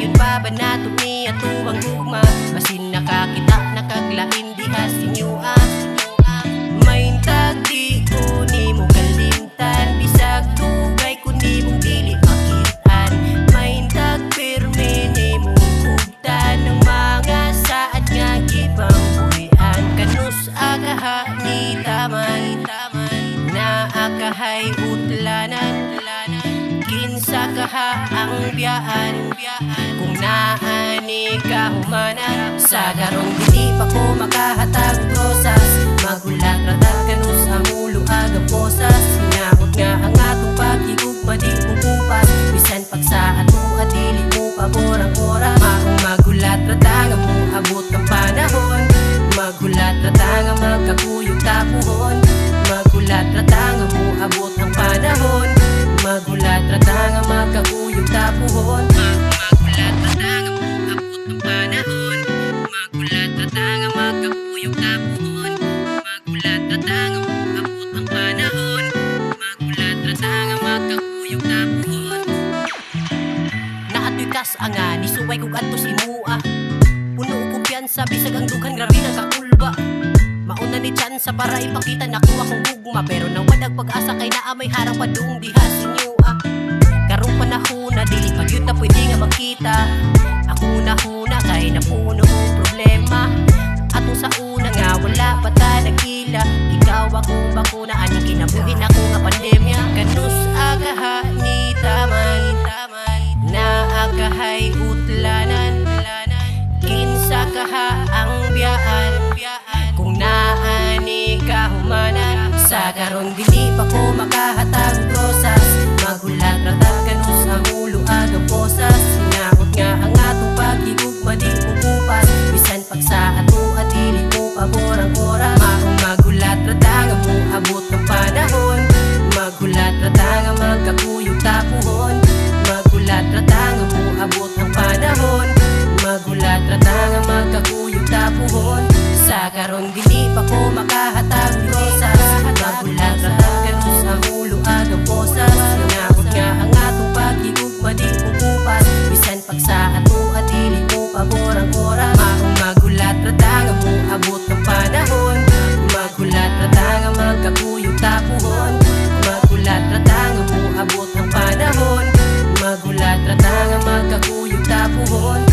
Dayon pa ba nato ni atuang hugma, basin nakakita nakaglain diha sinyo may tagdi ko ni mo kalimtan, bisag dugay ko ni mong dili makiritan. May tagpirme ni mong hugtan ng mga saad nga gibang buhian. Kanus agaha ni taman na akahay utlanan, kinsa kaha ang biyaan kung naani ka humana. Sa garong dili pa ko makahatag rosas, magulat ratag kanus ang ulo agang posas. Sinakot nga ang atong pagigugma di pupupas, bisan pagsa ato at dili mo paborang oras. Maong magulat ratag ang mong abot ng panahon, magulat ratag ang magkakuyog tapuhon. Magulat ratag ang mong abot ng panahon, magulat ratang ang magkakuyog tapuhon. Magulat ratang ang abot ng panahon, magulat ratang ang magkakuyog tapuhon. Magulat ratang ang abot ng panahon, magulat ratang ang magkakuyog tapuhon. Naatoy kas anga ni suway kog adto si mua, puno ko piyansa bisag ang dughan grabe ng kakulba. Mauna ni tsansa para ipakita nakuha kong gugma, pero nang wadag pag-asa kay naa may harang padung diha sinyo karong panahona dili pa gyud na pwede nga makita. Ako na kay napuno og problema, atong sa una nga wala pa ta nagkila. Ikaw akong bakuna ani kinabuhin ako nga pandemya. Kanus agaha ni taman na akahay utlanan, kinsa kaha ang biyaan kung naani ka humana. Sa karon dili pa ko makahatag rosas, magulat ratag kanus ang ulo agang posas. Sinakot nga ang atong pagigugma di pupupas, bisan pagsa ato at dili mo paborang oras. Maong magulat ratag ang mong abot ng panahon, magulat ratag ang magkakuyog tapuhon. Magulat ratag ang mong abot ng panahon, magulat ratag ang magkakuyog tapuhon. Sa karon dili pa ko makahatag rosas, magulat ratag kanus ang ulo agang posas. Sinakot nga ang atong pagigugma di pupupas, bisan pagsa ato at dili mo paborang oras. Maong magulat ratag ang mong abot ng panahon, magulat ratag ang magkakuyog tapuhon. Magulat ratag ang mong abot ng panahon, magulat ratag ang magkakuyog tapuhon.